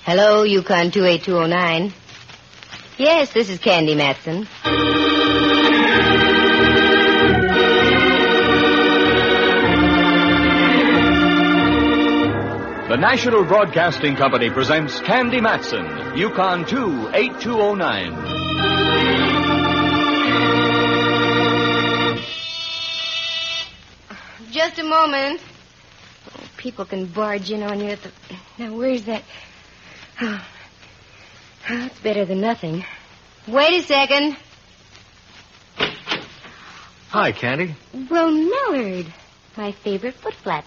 Hello, Yukon 28209. Yes, this is Candy Matson. The National Broadcasting Company presents Candy Matson, Yukon 28209. Just a moment. Oh, people can barge in on you at the... Now, where's that... Oh, it's better than nothing. Wait a second. Hi, Candy. Well, Millard, my favorite foot flap.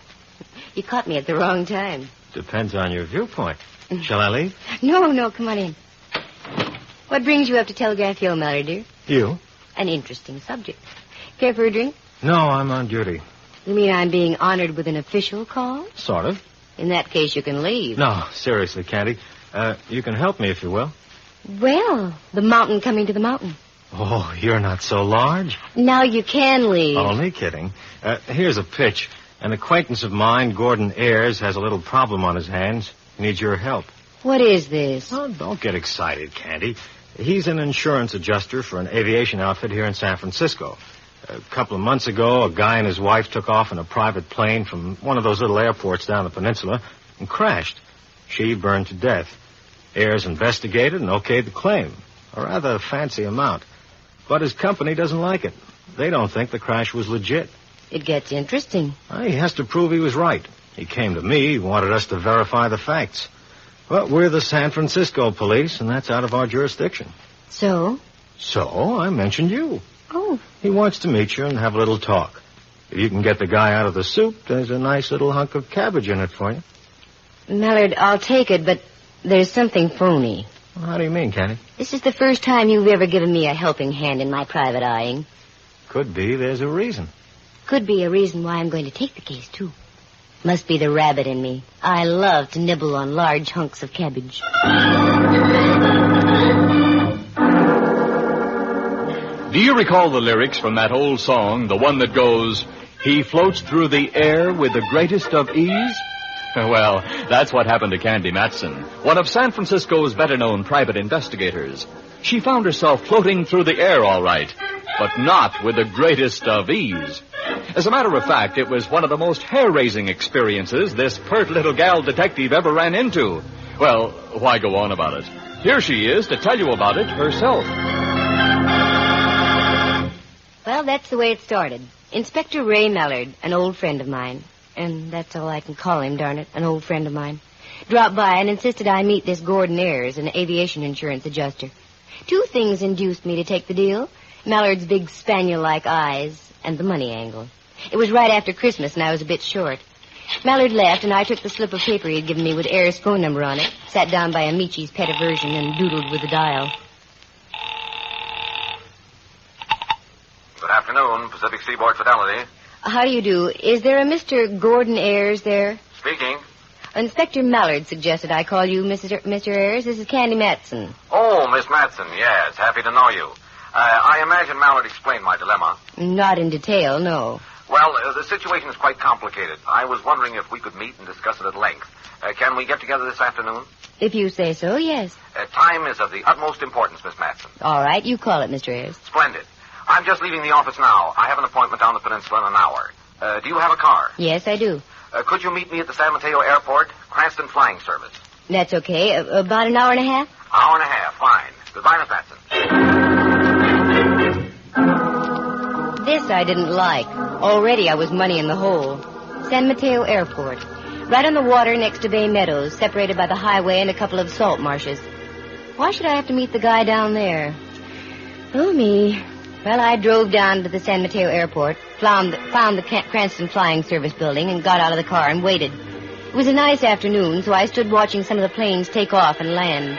You caught me at the wrong time. Depends on your viewpoint. Shall I leave? No, come on in. What brings you up to telegraph you, Millard, dear? You? An interesting subject. Care for a drink? No, I'm on duty. You mean I'm being honored with an official call? Sort of. In that case, you can leave. No, seriously, Candy. You can help me if you will. Well, the mountain coming to the mountain. Oh, you're not so large. Now you can leave. Only kidding. Here's a pitch. An acquaintance of mine, Gordon Ayers, has a little problem on his hands. He needs your help. What is this? Oh, don't get excited, Candy. He's an insurance adjuster for an aviation outfit here in San Francisco. A couple of months ago, a guy and his wife took off in a private plane from one of those little airports down the peninsula and crashed. She burned to death. Ayers investigated and okayed the claim. A rather fancy amount. But his company doesn't like it. They don't think the crash was legit. It gets interesting. He has to prove he was right. He came to me. He wanted us to verify the facts. But we're the San Francisco police, and that's out of our jurisdiction. So? So, I mentioned you. Oh. He wants to meet you and have a little talk. If you can get the guy out of the soup, there's a nice little hunk of cabbage in it for you. Millard, I'll take it, but there's something phony. Well, how do you mean, Candy? This is the first time you've ever given me a helping hand in my private eyeing. Could be there's a reason. Could be a reason why I'm going to take the case, too. Must be the rabbit in me. I love to nibble on large hunks of cabbage. Do you recall the lyrics from that old song, the one that goes, "He floats through the air with the greatest of ease"? Well, that's what happened to Candy Matson, one of San Francisco's better-known private investigators. She found herself floating through the air all right, but not with the greatest of ease. As a matter of fact, it was one of the most hair-raising experiences this pert little gal detective ever ran into. Well, why go on about it? Here she is to tell you about it herself. Well, that's the way it started. Inspector Ray Millard, an old friend of mine, and that's all I can call him, darn it, an old friend of mine, dropped by and insisted I meet this Gordon Ayers, an aviation insurance adjuster. Two things induced me to take the deal: Millard's big spaniel-like eyes and the money angle. It was right after Christmas, and I was a bit short. Millard left, and I took the slip of paper he'd given me with Ayers' phone number on it, sat down by Amici's pet aversion, and doodled with the dial. Good afternoon, Pacific Seaboard Fidelity. How do you do? Is there a Mr. Gordon Ayers there? Speaking. Inspector Millard suggested I call you Mr. Ayers. This is Candy Matson. Oh, Miss Matson, yes. Happy to know you. I imagine Mallard explained my dilemma. Not in detail, no. Well, the situation is quite complicated. I was wondering if we could meet and discuss it at length. Can we get together this afternoon? If you say so, yes. Time is of the utmost importance, Miss Matson. All right, you call it, Mr. Ayers. Splendid. I'm just leaving the office now. I have an appointment down the peninsula in an hour. Do you have a car? Yes, I do. Could you meet me at the San Mateo Airport? Cranston Flying Service. That's okay. About an hour and a half? Hour and a half. Fine. Goodbye, Miss Matson. This I didn't like. Already I was money in the hole. San Mateo Airport. Right on the water next to Bay Meadows, separated by the highway and a couple of salt marshes. Why should I have to meet the guy down there? Oh, me. Well, I drove down to the San Mateo Airport, found the Cranston Flying Service building, and got out of the car and waited. It was a nice afternoon, so I stood watching some of the planes take off and land.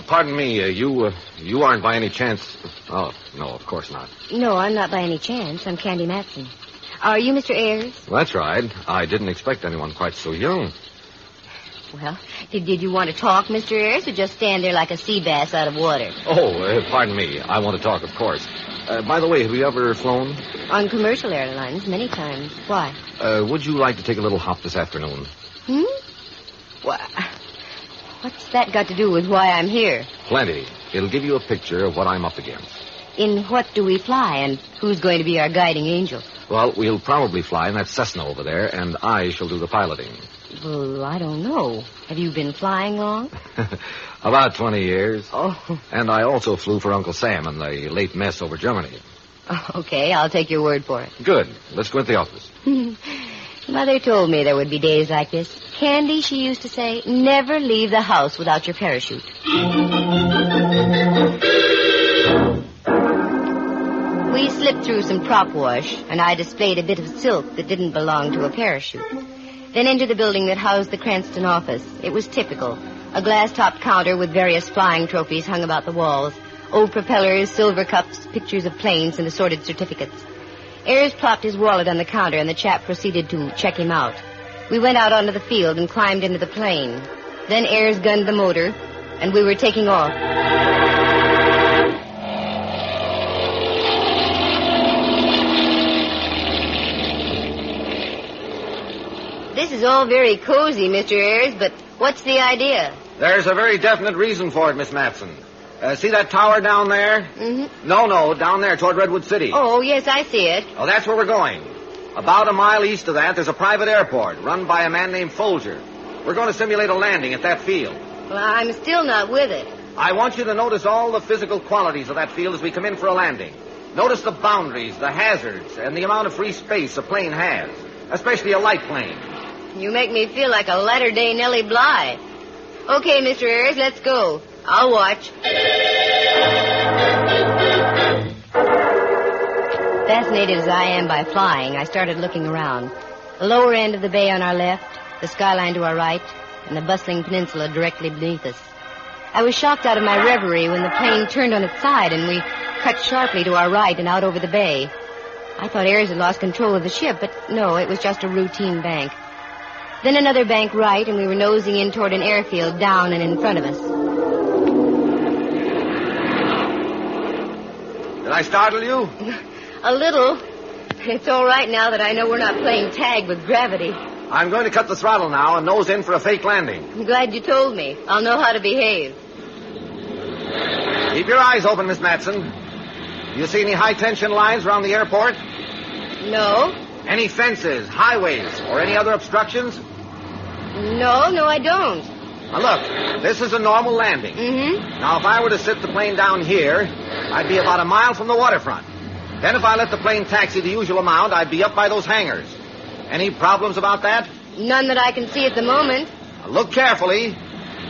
Pardon me, you aren't by any chance... Oh, no, of course not. No, I'm not by any chance. I'm Candy Matson. Are you Mr. Ayers? That's right. I didn't expect anyone quite so young. Well, did you want to talk, Mr. Ayers, or just stand there like a sea bass out of water? Oh, pardon me. I want to talk, of course. By the way, have you ever flown? On commercial airlines, many times. Why? Would you like to take a little hop this afternoon? What's that got to do with why I'm here? Plenty. It'll give you a picture of what I'm up against. In what do we fly, and who's going to be our guiding angel? Well, we'll probably fly in that Cessna over there, and I shall do the piloting. Well, I don't know. Have you been flying long? About 20 years. Oh. And I also flew for Uncle Sam in the late mess over Germany. Okay, I'll take your word for it. Good. Let's go into the office. Mother told me there would be days like this. Candy, she used to say, never leave the house without your parachute. We slipped through some prop wash, and I displayed a bit of silk that didn't belong to a parachute. Then into the building that housed the Cranston office. It was typical. A glass-topped counter with various flying trophies hung about the walls. Old propellers, silver cups, pictures of planes, and assorted certificates. Ayres plopped his wallet on the counter, and the chap proceeded to check him out. We went out onto the field and climbed into the plane. Then Ayres gunned the motor, and we were taking off. This is all very cozy, Mr. Ayres, but what's the idea? There's a very definite reason for it, Miss Matson. See that tower down there? Mm-hmm. No, down there toward Redwood City. Oh, yes, I see it. Oh, that's where we're going. About a mile east of that, there's a private airport run by a man named Folger. We're going to simulate a landing at that field. Well, I'm still not with it. I want you to notice all the physical qualities of that field as we come in for a landing. Notice the boundaries, the hazards, and the amount of free space a plane has, especially a light plane. You make me feel like a latter-day Nellie Bly. Okay, Mr. Ayres, let's go. I'll watch. Fascinated as I am by flying, I started looking around. The lower end of the bay on our left, the skyline to our right, and the bustling peninsula directly beneath us. I was shocked out of my reverie when the plane turned on its side and we cut sharply to our right and out over the bay. I thought Ayres had lost control of the ship, but no, it was just a routine bank. Then another bank right, and we were nosing in toward an airfield down and in front of us. Did I startle you? A little. It's all right now that I know we're not playing tag with gravity. I'm going to cut the throttle now and nose in for a fake landing. I'm glad you told me. I'll know how to behave. Keep your eyes open, Miss Matson. Do you see any high-tension lines around the airport? No. Any fences, highways, or any other obstructions? No, I don't. Now, look, this is a normal landing. Mm-hmm. Now, if I were to sit the plane down here, I'd be about a mile from the waterfront. Then if I let the plane taxi the usual amount, I'd be up by those hangars. Any problems about that? None that I can see at the moment. Now, look carefully.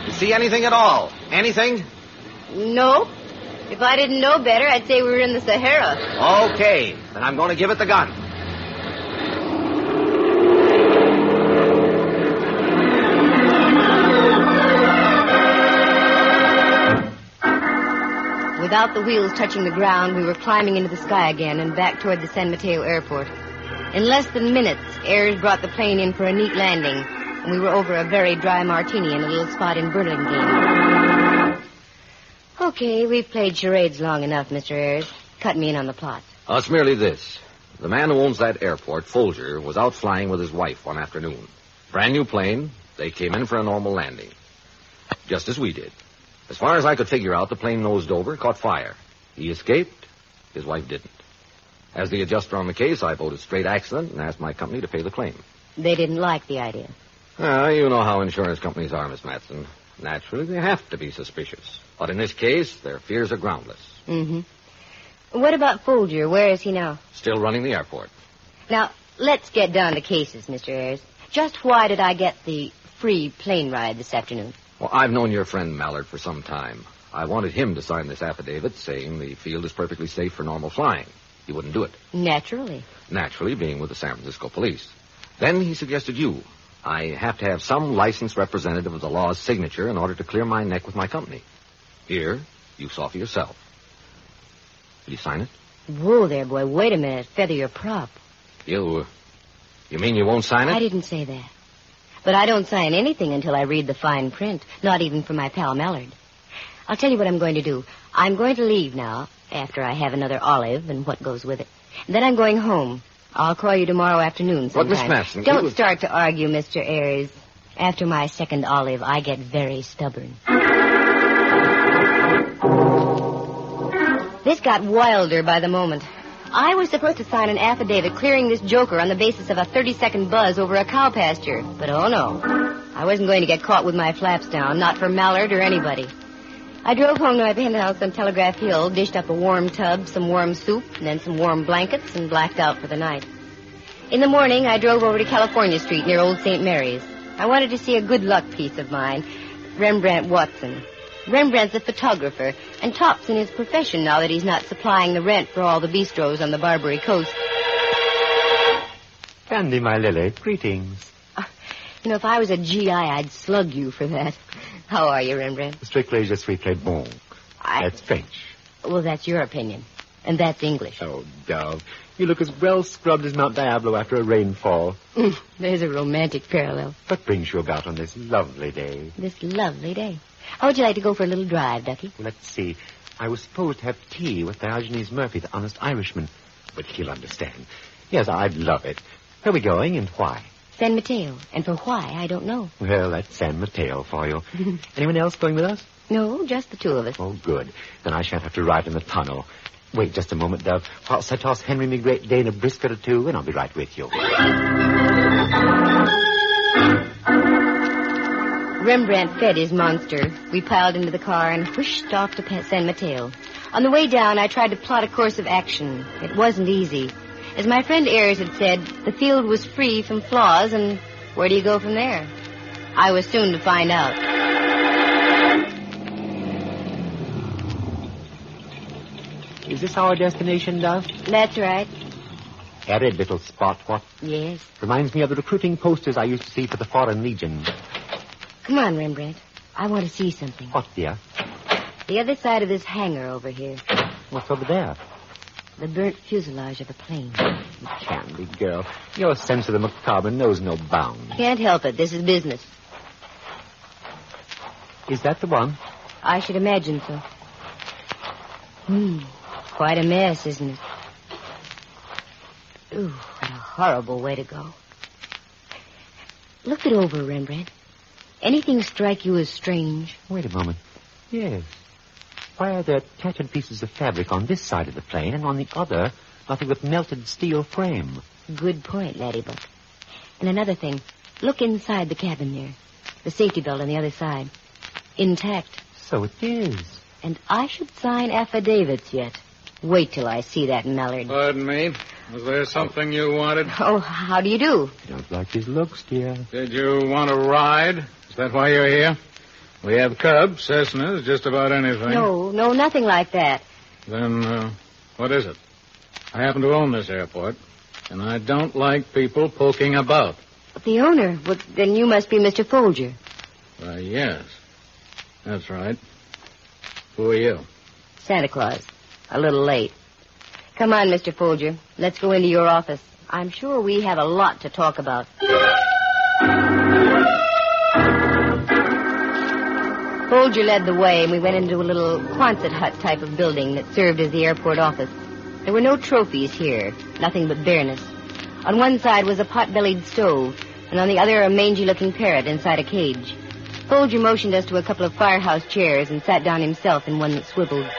You see anything at all? Anything? No. If I didn't know better, I'd say we were in the Sahara. Okay, then I'm going to give it the gun. Without the wheels touching the ground, we were climbing into the sky again and back toward the San Mateo airport. In less than minutes, Ayres brought the plane in for a neat landing, and we were over a very dry martini in a little spot in Burlingame. Okay, we've played charades long enough, Mr. Ayres. Cut me in on the plot. It's merely this. The man who owns that airport, Folger, was out flying with his wife one afternoon. Brand new plane. They came in for a normal landing. Just as we did. As far as I could figure out, the plane nosed over, caught fire. He escaped. His wife didn't. As the adjuster on the case, I voted straight accident and asked my company to pay the claim. They didn't like the idea. You know how insurance companies are, Miss Matson. Naturally, they have to be suspicious. But in this case, their fears are groundless. Mm-hmm. What about Folger? Where is he now? Still running the airport. Now, let's get down to cases, Mr. Ayres. Just why did I get the free plane ride this afternoon? Well, I've known your friend Mallard for some time. I wanted him to sign this affidavit saying the field is perfectly safe for normal flying. He wouldn't do it. Naturally. Naturally, being with the San Francisco police. Then he suggested you. I have to have some licensed representative of the law's signature in order to clear my neck with my company. Here, you saw for yourself. Will you sign it? Whoa there, boy. Wait a minute. Feather your prop. You mean you won't sign it? I didn't say that. But I don't sign anything until I read the fine print, not even for my pal Mallard. I'll tell you what I'm going to do. I'm going to leave now, after I have another olive and what goes with it. And then I'm going home. I'll call you tomorrow afternoon sometime. But, Miss Matson... Don't start to argue, Mr. Ayres. After my second olive, I get very stubborn. This got wilder by the moment. I was supposed to sign an affidavit clearing this joker on the basis of a 30-second buzz over a cow pasture. But oh no. I wasn't going to get caught with my flaps down, not for Mallard or anybody. I drove home to my penthouse on Telegraph Hill, dished up a warm tub, some warm soup, and then some warm blankets, and blacked out for the night. In the morning, I drove over to California Street near Old St. Mary's. I wanted to see a good luck piece of mine, Rembrandt Watson. Rembrandt's a photographer and tops in his profession now that he's not supplying the rent for all the bistros on the Barbary Coast. Candy, my lily, greetings. If I was a GI, I'd slug you for that. How are you, Rembrandt? Strictly je suis très bon. That's French. Well, that's your opinion. And that's English. Oh, Dove, you look as well scrubbed as Mount Diablo after a rainfall. There's a romantic parallel. What brings you about on this lovely day? This lovely day. How would you like to go for a little drive, Ducky? Let's see. I was supposed to have tea with Diogenes Murphy, the honest Irishman. But he'll understand. Yes, I'd love it. Where are we going and why? San Mateo. And for why, I don't know. Well, that's San Mateo for you. Anyone else going with us? No, just the two of us. Oh, good. Then I shan't have to ride in the tunnel. Wait just a moment, Dove. Whilst I toss Henry me Great Dane a brisket or two, and I'll be right with you. Rembrandt fed his monster. We piled into the car and whooshed off to San Mateo. On the way down, I tried to plot a course of action. It wasn't easy. As my friend Ayres had said, the field was free from flaws, and where do you go from there? I was soon to find out. Is this our destination, Dove? That's right. Arid little spot, what? Yes. Reminds me of the recruiting posters I used to see for the Foreign Legion. Come on, Rembrandt. I want to see something. What, dear? The other side of this hangar over here. What's over there? The burnt fuselage of a plane. Candy girl, your sense of the macabre knows no bounds. Can't help it. This is business. Is that the one? I should imagine so. Quite a mess, isn't it? Ooh, what a horrible way to go. Look it over, Rembrandt. Anything strike you as strange? Wait a moment. Yes. Why are there tattered pieces of fabric on this side of the plane, and on the other, nothing but melted steel frame? Good point, Laddybuck. And another thing. Look inside the cabin there. The safety belt on the other side. Intact. So it is. And I should sign affidavits yet. Wait till I see that Mallard. Pardon me. Was there something you wanted? Oh, how do you do? You don't like his looks, dear. Did you want to ride? Is that why you're here? We have Cubs, Cessnas, just about anything. No, nothing like that. Then, what is it? I happen to own this airport, and I don't like people poking about. But the owner? Well, then you must be Mr. Folger. Why, yes. That's right. Who are you? Santa Claus. A little late. Come on, Mr. Folger. Let's go into your office. I'm sure we have a lot to talk about. Folger led the way, and we went into a little Quonset hut type of building that served as the airport office. There were no trophies here, nothing but bareness. On one side was a pot-bellied stove, and on the other a mangy-looking parrot inside a cage. Folger motioned us to a couple of firehouse chairs and sat down himself in one that swiveled.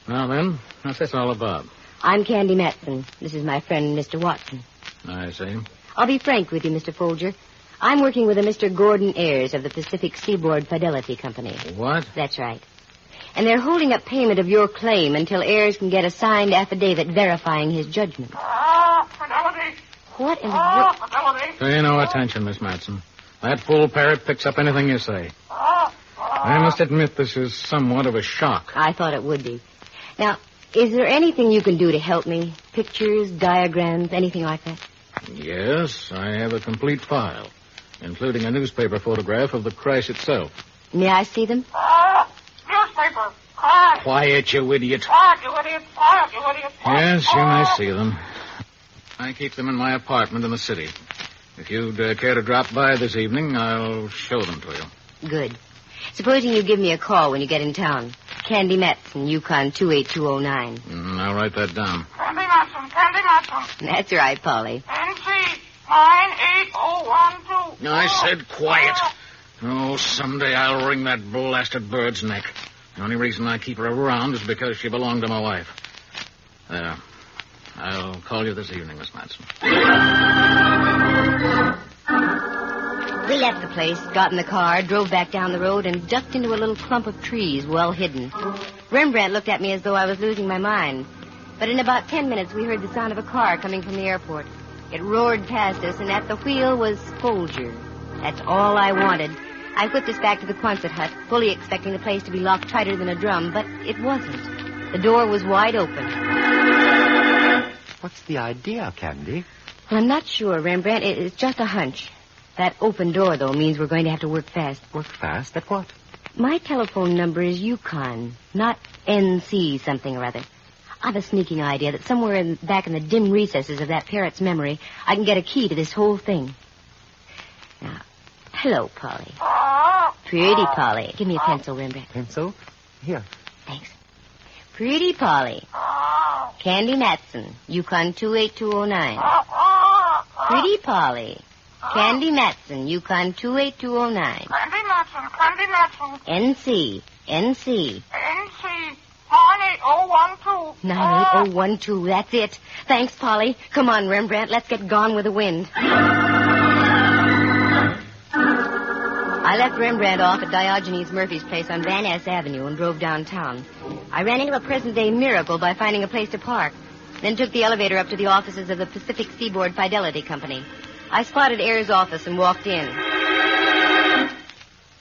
Now then, what's this all about? I'm Candy Matson. This is my friend, Mr. Watson. I see. I'll be frank with you, Mr. Folger. I'm working with a Mr. Gordon Ayres of the Pacific Seaboard Fidelity Company. What? That's right. And they're holding up payment of your claim until Ayres can get a signed affidavit verifying his judgment. Fidelity! What in the world? Fidelity! Pay no attention, Miss Matson. That fool parrot picks up anything you say. I must admit this is somewhat of a shock. I thought it would be. Now, is there anything you can do to help me? Pictures, diagrams, anything like that? Yes, I have a complete file, including a newspaper photograph of the crash itself. May I see them? Newspaper! Quiet! Quiet, you idiot. Quiet, you idiot! Quiet, you idiot! Yes, you may see them. I keep them in my apartment in the city. If you'd care to drop by this evening, I'll show them to you. Good. Supposing you give me a call when you get in town. Candy Matson, Yukon 28209. I'll write that down. Candy Matson, Candy Matson. That's right, Polly. NC 98012. I said quiet. Oh, someday I'll wring that blasted bird's neck. The only reason I keep her around is because she belonged to my wife. There. I'll call you this evening, Miss Matson. We left the place, got in the car, drove back down the road, and ducked into a little clump of trees well hidden. Rembrandt looked at me as though I was losing my mind. But in about 10 minutes, we heard the sound of a car coming from the airport. It roared past us, and at the wheel was Folger. That's all I wanted. I whipped us back to the Quonset hut, fully expecting the place to be locked tighter than a drum, but it wasn't. The door was wide open. What's the idea, Candy? Well, I'm not sure, Rembrandt. It's just a hunch. That open door, though, means we're going to have to work fast. Work fast? At what? My telephone number is Yukon, not NC something or other. I've a sneaking idea that somewhere back in the dim recesses of that parrot's memory, I can get a key to this whole thing. Now, hello, Polly. Pretty Polly. Give me a pencil, Rembrandt. Pencil? Here. Thanks. Pretty Polly. Candy Matson, Yukon 28209. Pretty Polly. Candy Matson, Yukon 28209. Candy Matson, Candy Matson. NC. NC 98012. 98012, that's it. Thanks, Polly. Come on, Rembrandt, let's get gone with the wind. I left Rembrandt off at Diogenes Murphy's place on Van Ness Avenue and drove downtown. I ran into a present-day miracle by finding a place to park, then took the elevator up to the offices of the Pacific Seaboard Fidelity Company. I spotted Ayers' office and walked in.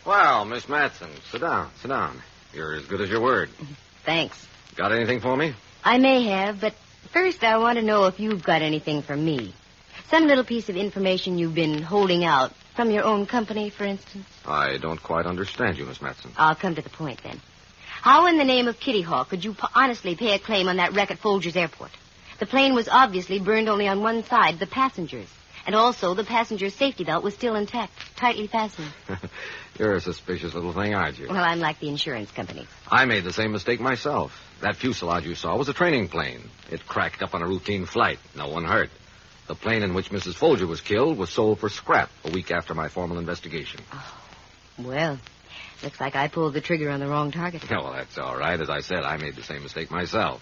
Well, Miss Matson, sit down, sit down. You're as good as your word. Thanks. Got anything for me? I may have, but first I want to know if you've got anything for me. Some little piece of information you've been holding out from your own company, for instance. I don't quite understand you, Miss Matson. I'll come to the point, then. How in the name of Kitty Hawk could you honestly pay a claim on that wreck at Folger's Airport? The plane was obviously burned only on one side, the passengers. And also, the passenger's safety belt was still intact, tightly fastened. You're a suspicious little thing, aren't you? Well, I'm like the insurance company. I made the same mistake myself. That fuselage you saw was a training plane. It cracked up on a routine flight. No one hurt. The plane in which Mrs. Folger was killed was sold for scrap a week after my formal investigation. Oh, well, looks like I pulled the trigger on the wrong target. Yeah, well, that's all right. As I said, I made the same mistake myself.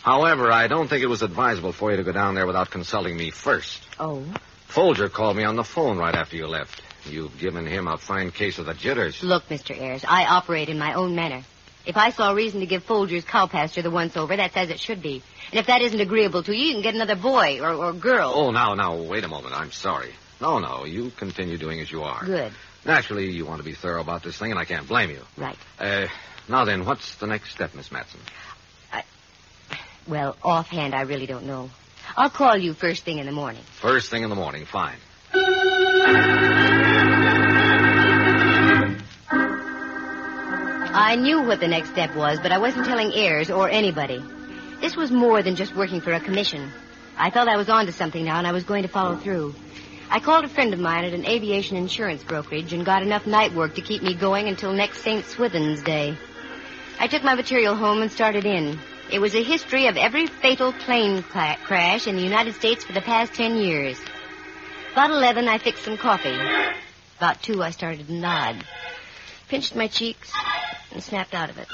However, I don't think it was advisable for you to go down there without consulting me first. Oh? Folger called me on the phone right after you left. You've given him a fine case of the jitters. Look, Mr. Ayers, I operate in my own manner. If I saw reason to give Folger's cow pasture the once-over, that's as it should be. And if that isn't agreeable to you, you can get another boy or girl. Oh, now, wait a moment. I'm sorry. No, you continue doing as you are. Good. Naturally, you want to be thorough about this thing, and I can't blame you. Right. Now then, what's the next step, Miss Matson? Well, offhand, I really don't know. I'll call you first thing in the morning. First thing in the morning, fine. I knew what the next step was, but I wasn't telling Ayers or anybody. This was more than just working for a commission. I felt I was onto something now, and I was going to follow through. I called a friend of mine at an aviation insurance brokerage and got enough night work to keep me going until next St. Swithin's Day. I took my material home and started in. It was a history of every fatal plane crash in the United States for the past 10 years. About 11, I fixed some coffee. About 2, I started to nod. Pinched my cheeks and snapped out of it.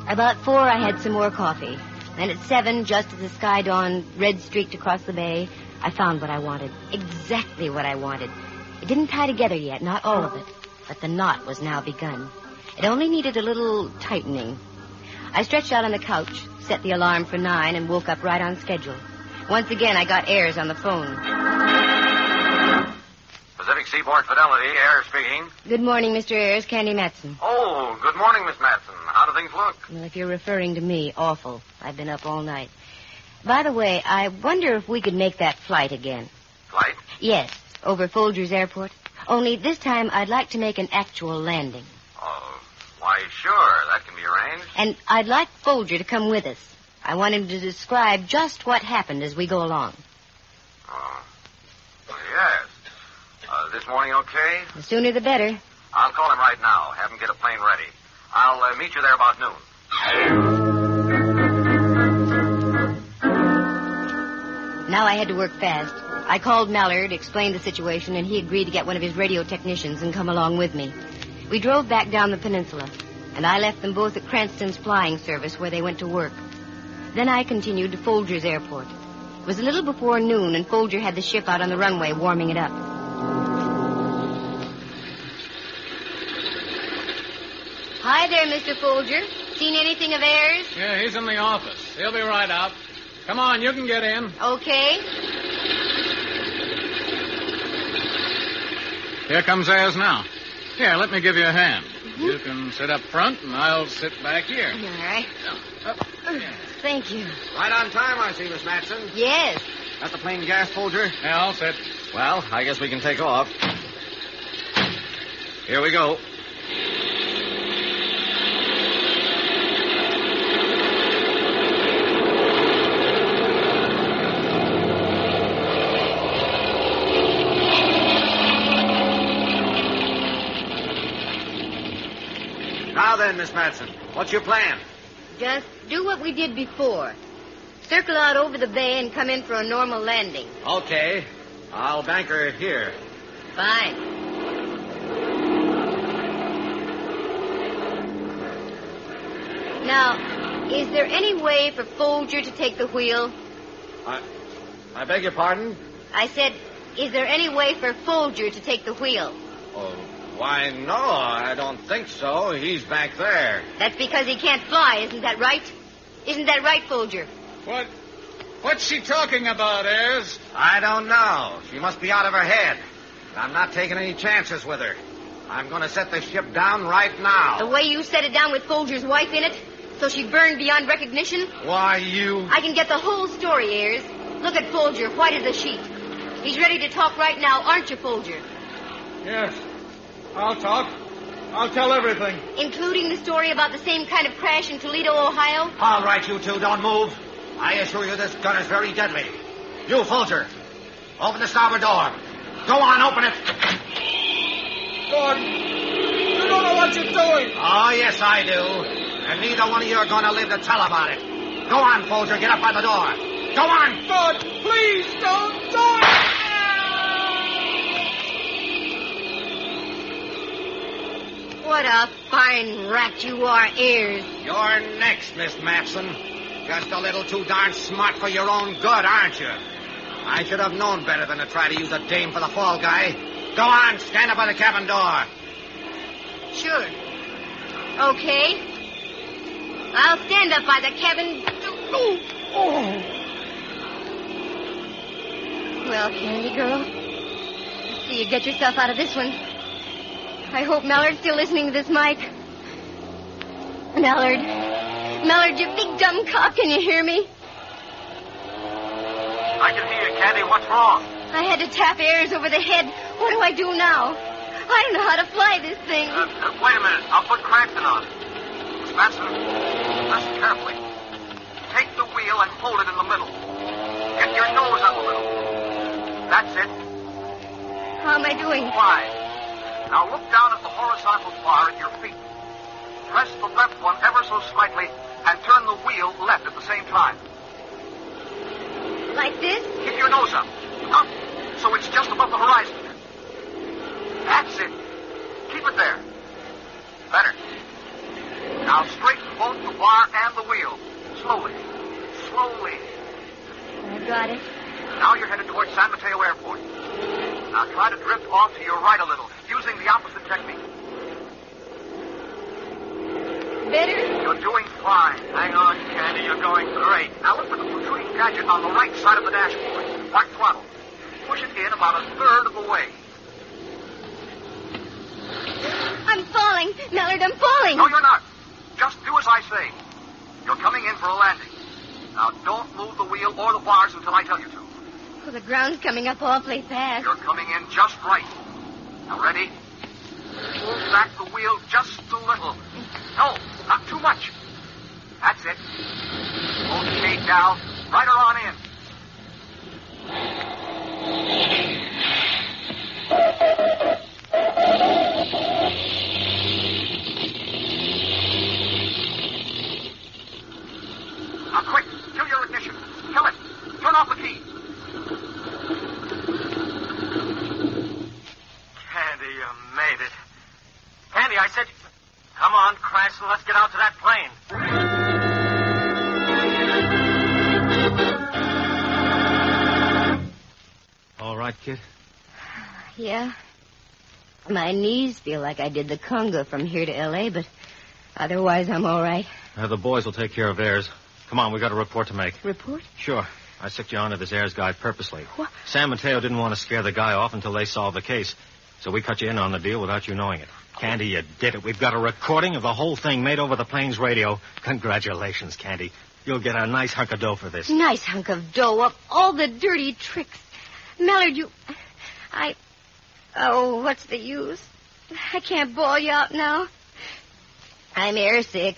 About 4, I had some more coffee. And at 7, just as the sky dawned, red streaked across the bay, I found what I wanted. Exactly what I wanted. It didn't tie together yet, not all of it. But the knot was now begun. It only needed a little tightening. I stretched out on the couch, set the alarm for 9, and woke up right on schedule. Once again, I got Ayers on the phone. Pacific Seaboard Fidelity, Ayers speaking. Good morning, Mr. Ayers. Candy Matson. Oh, good morning, Miss Matson. How do things look? Well, if you're referring to me, awful. I've been up all night. By the way, I wonder if we could make that flight again. Flight? Yes, over Folger's Airport. Only this time I'd like to make an actual landing. Oh, why, sure. That can be arranged. And I'd like Folger to come with us. I want him to describe just what happened as we go along. Oh, well, yes. This morning okay? The sooner the better. I'll call him right now. Have him get a plane ready. I'll meet you there about noon. Now I had to work fast. I called Mallard, explained the situation, and he agreed to get one of his radio technicians and come along with me. We drove back down the peninsula, and I left them both at Cranston's flying service where they went to work. Then I continued to Folger's airport. It was a little before noon, and Folger had the ship out on the runway warming it up. Hi there, Mr. Folger. Seen anything of Ayers? Yeah, he's in the office. He'll be right out. Come on, you can get in. Okay. Here comes Ayers now. Here, let me give you a hand. You can sit up front, and I'll sit back here. All right. Thank you. Right on time, I see, Miss Matson. Yes. Got the plane gas, Folger? Yeah, I'll sit. Well, I guess we can take off. Here we go. Now then, Miss Matson, what's your plan? Just do what we did before. Circle out over the bay and come in for a normal landing. Okay. I'll bank her here. Fine. Now, is there any way for Folger to take the wheel? I beg your pardon? I said, is there any way for Folger to take the wheel? Oh, why, no, I don't think so. He's back there. That's because he can't fly, isn't that right? Isn't that right, Folger? What's she talking about, Ayers? I don't know. She must be out of her head. I'm not taking any chances with her. I'm going to set the ship down right now. The way you set it down with Folger's wife in it, so she burned beyond recognition? Why, you... I can get the whole story, Ayers. Look at Folger, white as a sheet. He's ready to talk right now, aren't you, Folger? Yes. I'll talk. I'll tell everything. Including the story about the same kind of crash in Toledo, Ohio? All right, you two, don't move. I assure you this gun is very deadly. You, Folger, open the starboard door. Go on, open it. Gordon, you don't know what you're doing. Oh, yes, I do. And neither one of you are going to live to tell about it. Go on, Folger, get up by the door. Go on. Gordon, please don't do it. What a fine rat you are, Ayers. You're next, Miss Matson. Just a little too darn smart for your own good, aren't you? I should have known better than to try to use a dame for the fall guy. Go on, stand up by the cabin door. Sure. Okay. I'll stand up by the cabin. Well, Candy girl, let's see you get yourself out of this one. I hope Mallard's still listening to this mic. Mallard, you big dumb cock, can you hear me? I can hear you, Candy. What's wrong? I had to tap Ayers over the head. What do I do now? I don't know how to fly this thing. Wait a minute. I'll put Cranston on. Miss Matson, listen carefully. Take the wheel and hold it in the middle. Get your nose up a little. That's it. How am I doing? Fine. Now look down at the horizontal bar at your feet. Press the left one ever so slightly and turn the wheel left at the same time. Like this? Keep your nose up. Up, so it's just above the horizon. That's it. Keep it there. Better. Now straighten both the bar and the wheel. Slowly. Slowly. I got it. Now you're headed towards San Mateo Airport. Now try to drift off to your right a little, using the opposite technique. Better? You're doing fine. Hang on, Candy. You're going great. Now look for the protruding gadget on the right side of the dashboard. Right throttle. Push it in about a third of the way. I'm falling. Mallard, I'm falling. No, you're not. Just do as I say. You're coming in for a landing. Now don't move the wheel or the bars until I tell you to. Oh, the ground's coming up awfully fast. You're coming in just right. Now ready? Pull back the wheel just a little. No, not too much. That's it. Okay, Dal. Right her on in. Come on, Cranston, let's get out to that plane. All right, kid? Yeah. My knees feel like I did the conga from here to L.A., but otherwise I'm all right. The boys will take care of Ayers. Come on, we got a report to make. Report? Sure. I sicked you onto this Ayers guy purposely. What? Sam and Teo didn't want to scare the guy off until they solved the case. So we cut you in on the deal without you knowing it. Candy, you did it. We've got a recording of the whole thing made over the plane's radio. Congratulations, Candy. You'll get a nice hunk of dough for this. Nice hunk of dough of all the dirty tricks. Mallard, Oh, what's the use? I can't bawl you out now. I'm airsick.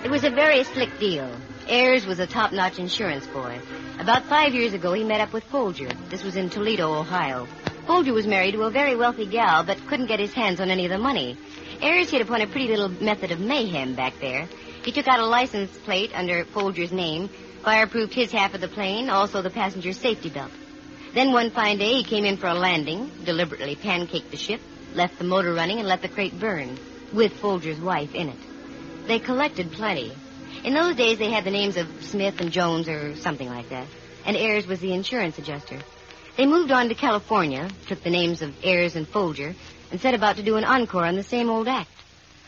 It was a very slick deal. Ayers was a top-notch insurance boy. About 5 years ago, he met up with Folger. This was in Toledo, Ohio. Folger was married to a very wealthy gal, but couldn't get his hands on any of the money. Ayers hit upon a pretty little method of mayhem back there. He took out a license plate under Folger's name, fireproofed his half of the plane, also the passenger's safety belt. Then one fine day, he came in for a landing, deliberately pancaked the ship, left the motor running, and let the crate burn, with Folger's wife in it. They collected plenty. In those days, they had the names of Smith and Jones or something like that, and Ayers was the insurance adjuster. They moved on to California, took the names of Ayers and Folger, and set about to do an encore on the same old act.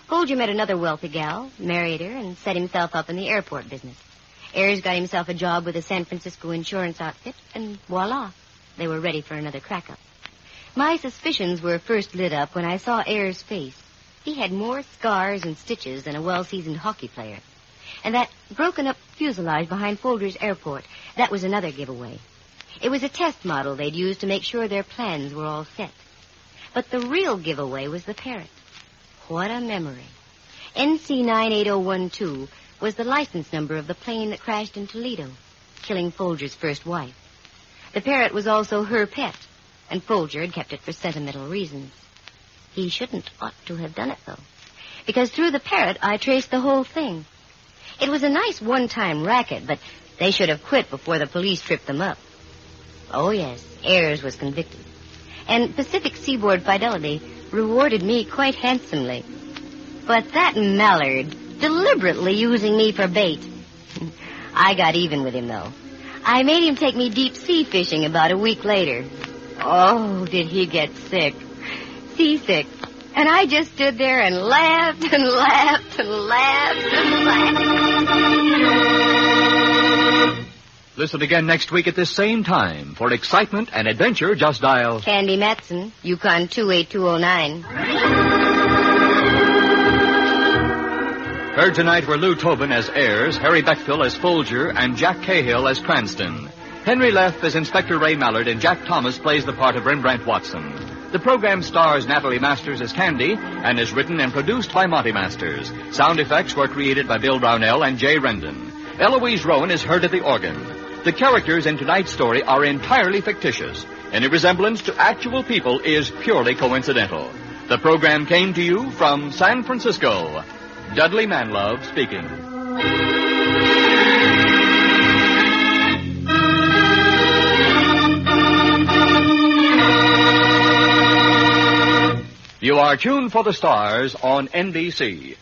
Folger met another wealthy gal, married her, and set himself up in the airport business. Ayers got himself a job with a San Francisco insurance outfit, and voila, they were ready for another crack-up. My suspicions were first lit up when I saw Ayers' face. He had more scars and stitches than a well-seasoned hockey player. And that broken-up fuselage behind Folger's airport, that was another giveaway. It was a test model they'd used to make sure their plans were all set. But the real giveaway was the parrot. What a memory. NC 98012 was the license number of the plane that crashed in Toledo, killing Folger's first wife. The parrot was also her pet, and Folger had kept it for sentimental reasons. He shouldn't ought to have done it, though, because through the parrot I traced the whole thing. It was a nice one-time racket, but they should have quit before the police tripped them up. Oh, yes, Ayers was convicted. And Pacific Seaboard Fidelity rewarded me quite handsomely. But that Mallard, deliberately using me for bait. I got even with him, though. I made him take me deep sea fishing about a week later. Oh, did he get sick. Seasick. And I just stood there and laughed and laughed and laughed and laughed. Listen again next week at this same time. For excitement and adventure, just dial Candy Matson, Yukon 28209. Heard tonight were Lou Tobin as Ayers, Harry Beckville as Folger, and Jack Cahill as Cranston. Henry Leff as Inspector Ray Mallard, and Jack Thomas plays the part of Rembrandt Watson. The program stars Natalie Masters as Candy and is written and produced by Monty Masters. Sound effects were created by Bill Brownell and Jay Rendon. Eloise Rowan is heard at the organ. The characters in tonight's story are entirely fictitious. Any resemblance to actual people is purely coincidental. The program came to you from San Francisco. Dudley Manlove speaking. You are tuned for the stars on NBC.